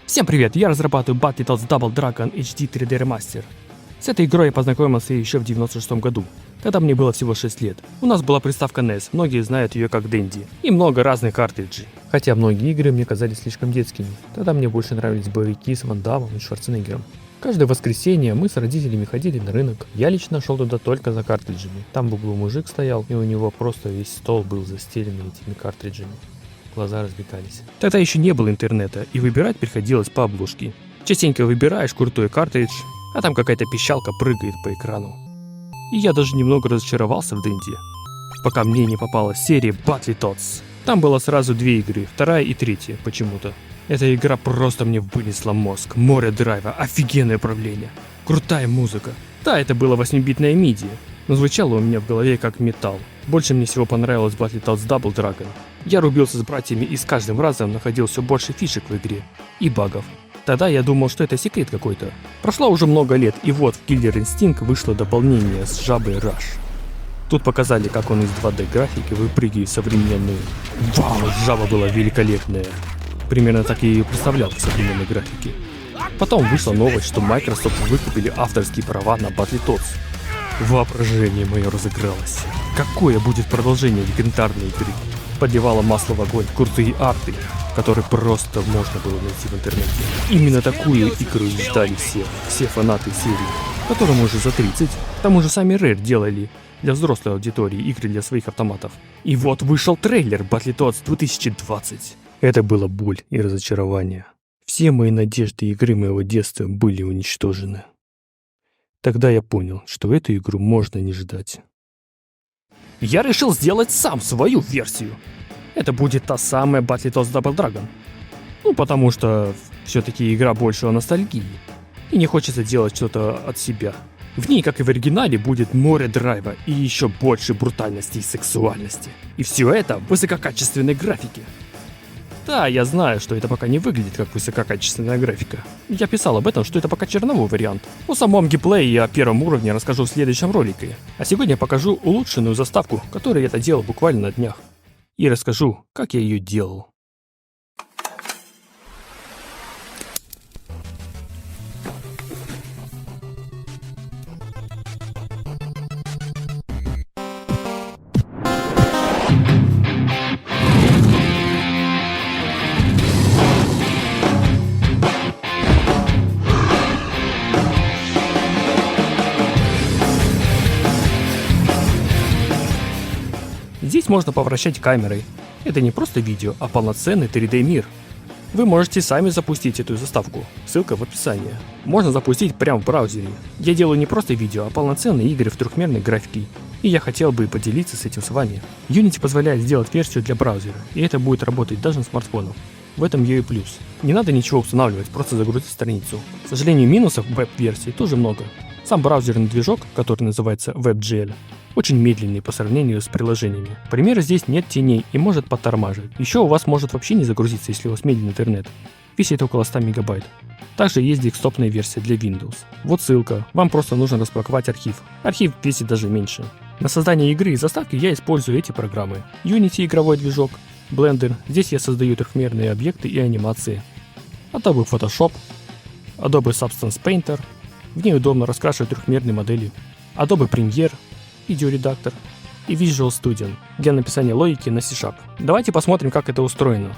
Всем привет, я разрабатываю Battletoads Double Dragon HD 3D Remaster. С этой игрой я познакомился еще в 96 году. Тогда мне было всего 6 лет. У нас была приставка NES, многие знают ее как Dendy, и много разных картриджей. Хотя многие игры мне казались слишком детскими. Тогда мне больше нравились боевики с Ван Даммом и Шварценеггером. Каждое воскресенье мы с родителями ходили на рынок. Я лично шел туда только за картриджами. Там в углу мужик стоял, и у него просто весь стол был застелен этими картриджами. Глаза разбегались. Тогда еще не было интернета, и выбирать приходилось по обложке. Частенько выбираешь крутой картридж, а там какая-то пищалка прыгает по экрану. И я даже немного разочаровался в Dendy, пока мне не попалась серия Battletoads. Там было сразу две игры, вторая и третья почему-то. Эта игра просто мне вынесла мозг. Море драйва, офигенное управление, крутая музыка. Да, это было 8-битное MIDI, но звучало у меня в голове как металл. Больше мне всего понравилось Battletoads Double Dragon. Я рубился с братьями и с каждым разом находил все больше фишек в игре и багов. Тогда я думал, что это секрет какой-то. Прошло уже много лет, и вот в Killer Instinct вышло дополнение с жабой Rush. Тут показали, как он из 2D графики выпрыгивает в современную. Вау, жаба была великолепная. Примерно так я ее представлял в современной графике. Потом вышла новость, что Microsoft выкупили авторские права на Battletoads. Воображение мое разыгралось. Какое будет продолжение легендарной игры? Подливало масло в огонь, крутые арты, которые просто можно было найти в интернете. Именно такую игру и ждали все фанаты серии, которым уже за 30. К тому же сами Rare делали для взрослой аудитории игры для своих автоматов. И вот вышел трейлер Battletoads 2020. Это было боль и разочарование. Все мои надежды и игры моего детства были уничтожены. Тогда я понял, что эту игру можно не ждать. Я решил сделать сам свою версию. Это будет та самая Battletoads Double Dragon. Потому что все-таки игра больше о ностальгии. И не хочется делать что-то от себя. В ней, как и в оригинале, будет море драйва и еще больше брутальности и сексуальности. И все это в высококачественной графике. Да, я знаю, что это пока не выглядит как высококачественная графика. Я писал об этом, что это пока черновой вариант. О самом геймплее и о первом уровне расскажу в следующем ролике. А сегодня я покажу улучшенную заставку, которую я это делал буквально на днях. И расскажу, как я ее делал. Здесь можно повращать камерой. Это не просто видео, а полноценный 3D мир. Вы можете сами запустить эту заставку. Ссылка в описании. Можно запустить прямо в браузере. Я делаю не просто видео, а полноценные игры в трехмерной графике. И я хотел бы поделиться с этим с вами. Unity позволяет сделать версию для браузера, и это будет работать даже на смартфонах. В этом ее и плюс. Не надо ничего устанавливать, просто загрузить страницу. К сожалению, минусов в веб-версии тоже много. Сам браузерный движок, который называется WebGL, очень медленный по сравнению с приложениями. К примеру, здесь нет теней и может подтормаживать. Еще у вас может вообще не загрузиться, если у вас медленный интернет. Весит около 100 мегабайт. Также есть десктопная версия для Windows. Вот ссылка. Вам просто нужно распаковать архив. Архив весит даже меньше. На создание игры и заставки я использую эти программы. Unity игровой движок, Blender. Здесь я создаю трехмерные объекты и анимации. Adobe Photoshop, Adobe Substance Painter. В ней удобно раскрашивать трехмерные модели. Adobe Premiere, видеоредактор и Visual Studio для написания логики на C#. Давайте посмотрим, как это устроено.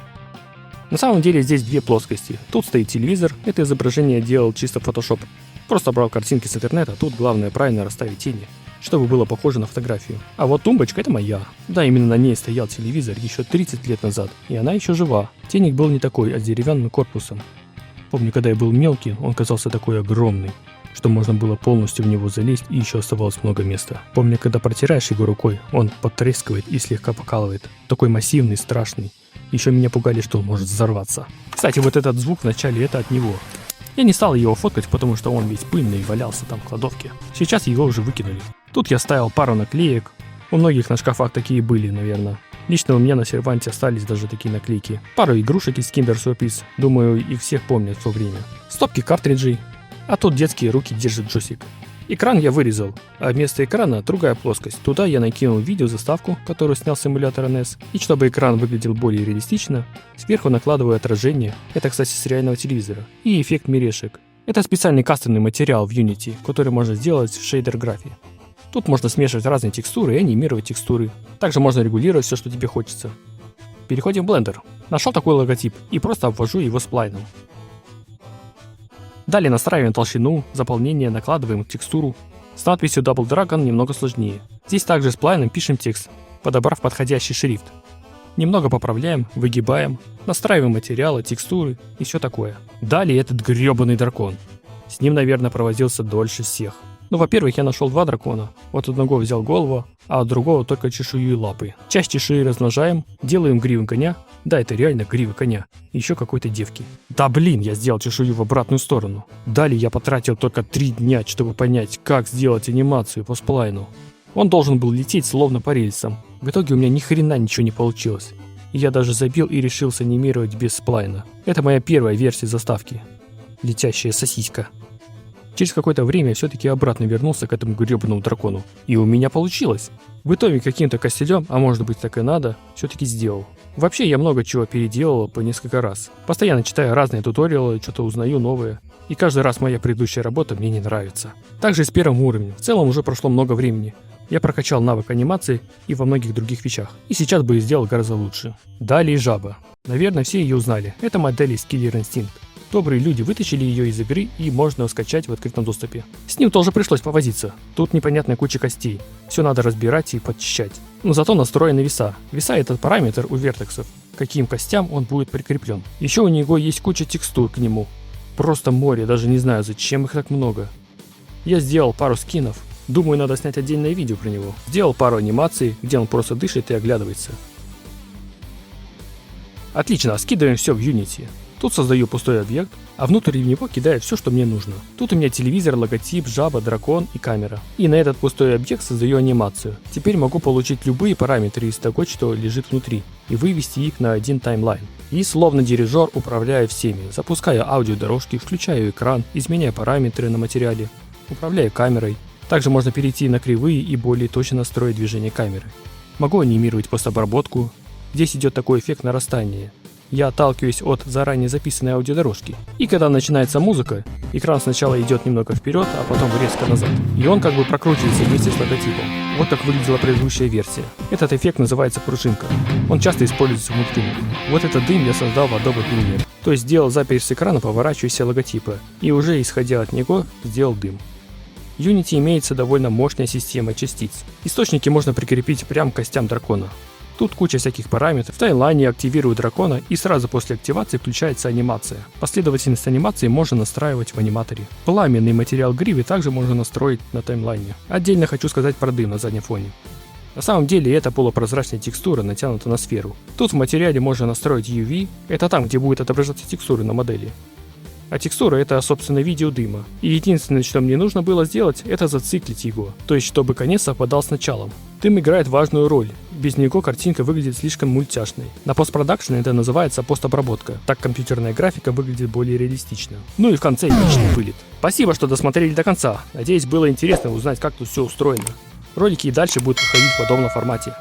На самом деле здесь две плоскости. Тут стоит телевизор, это изображение делал чисто Photoshop. Просто брал картинки с интернета, тут главное правильно расставить тени, чтобы было похоже на фотографию. А вот тумбочка — это моя. Да, именно на ней стоял телевизор еще 30 лет назад, и она еще жива. Тенник был не такой, а с деревянным корпусом. Помню, когда я был мелкий, он казался такой огромный, что можно было полностью в него залезть, и еще оставалось много места. Помню, когда протираешь его рукой, он потрескивает и слегка покалывает. Такой массивный, страшный. Еще меня пугали, что он может взорваться. Кстати, вот этот звук вначале — это от него. Я не стал его фоткать, потому что он весь пыльный и валялся там в кладовке. Сейчас его уже выкинули. Тут я ставил пару наклеек. У многих на шкафах такие были, наверное. Лично у меня на серванте остались даже такие наклейки. Пару игрушек из Kinder Surprise. Думаю, их всех помнят в то время. Стопки картриджей. А тут детские руки держат джойстик. Экран я вырезал, а вместо экрана другая плоскость. Туда я накинул видеозаставку, которую снял с эмулятора NES. И чтобы экран выглядел более реалистично, сверху накладываю отражение, это, кстати, с реального телевизора, и эффект мерешек. Это специальный кастомный материал в Unity, который можно сделать в шейдер-графе. Тут можно смешивать разные текстуры и анимировать текстуры. Также можно регулировать все, что тебе хочется. Переходим в Blender. Нашел такой логотип и просто обвожу его сплайном. Далее настраиваем толщину, заполнение, накладываем текстуру. С надписью Double Dragon немного сложнее. Здесь также сплайном пишем текст, подобрав подходящий шрифт. Немного поправляем, выгибаем, настраиваем материалы, текстуры и все такое. Далее этот гребаный дракон. С ним, наверное, провозился дольше всех. Ну, во-первых, я нашел два дракона. От одного взял голову, а от другого только чешую и лапы. Часть чешуи размножаем, делаем гриву коня. Да, это реально грива коня. И еще какой-то девки. Да блин, я сделал чешую в обратную сторону. Далее я потратил только 3 дня, чтобы понять, как сделать анимацию по сплайну. Он должен был лететь словно по рельсам. В итоге у меня ни хрена ничего не получилось. И я даже забил и решил анимировать без сплайна. Это моя первая версия заставки. Летящая сосиска. Через какое-то время я все-таки обратно вернулся к этому гребаному дракону. И у меня получилось. В итоге каким-то костылем, а может быть так и надо, все-таки сделал. Вообще я много чего переделал по несколько раз. Постоянно читаю разные туториалы, что-то узнаю новое. И каждый раз моя предыдущая работа мне не нравится. Также с первым уровнем. В целом уже прошло много времени. Я прокачал навык анимации и во многих других вещах. И сейчас бы сделал гораздо лучше. Далее жаба. Наверное, все ее узнали. Это модель из Killer Instinct. Добрые люди вытащили ее из игры и можно скачать в открытом доступе. С ним тоже пришлось повозиться. Тут непонятная куча костей. Все надо разбирать и подчищать. Но зато настроены веса. Веса — это параметр у вертексов, к каким костям он будет прикреплен. Еще у него есть куча текстур к нему. Просто море, даже не знаю, зачем их так много. Я сделал пару скинов. Думаю, надо снять отдельное видео про него. Сделал пару анимаций, где он просто дышит и оглядывается. Отлично, скидываем все в Unity. Тут создаю пустой объект, а внутрь него кидаю все, что мне нужно. Тут у меня телевизор, логотип, жаба, дракон и камера. И на этот пустой объект создаю анимацию. Теперь могу получить любые параметры из того, что лежит внутри, и вывести их на один таймлайн. И словно дирижер управляю всеми. Запускаю аудиодорожки, включаю экран, изменяю параметры на материале, управляю камерой. Также можно перейти на кривые и более точно настроить движение камеры. Могу анимировать постобработку. Здесь идет такой эффект нарастания. Я отталкиваюсь от заранее записанной аудиодорожки. И когда начинается музыка, экран сначала идет немного вперед, а потом резко назад. И он как бы прокручивается вместе с логотипом. Вот как выглядела предыдущая версия. Этот эффект называется пружинка. Он часто используется в мультфильмах. Вот этот дым я создал в Adobe Premiere. То есть сделал запись с экрана поворачивающегося логотипа. И уже исходя от него, сделал дым. В Unity имеется довольно мощная система частиц. Источники можно прикрепить прямо к костям дракона. Тут куча всяких параметров. В таймлайне активирую дракона, и сразу после активации включается анимация. Последовательность анимации можно настраивать в аниматоре. Пламенный материал гривы также можно настроить на таймлайне. Отдельно хочу сказать про дым на заднем фоне. На самом деле это полупрозрачная текстура, натянута на сферу. Тут в материале можно настроить UV, это там, где будет отображаться текстуры на модели. А текстура — это, собственно, видео дыма. И единственное, что мне нужно было сделать, это зациклить его, то есть чтобы конец совпадал с началом. Дым играет важную роль, без него картинка выглядит слишком мультяшной. На постпродакшене это называется постобработка, так компьютерная графика выглядит более реалистично. Ну и в конце эпичный вылет. Спасибо, что досмотрели до конца, надеюсь, было интересно узнать, как тут все устроено. Ролики и дальше будут выходить в подобном формате.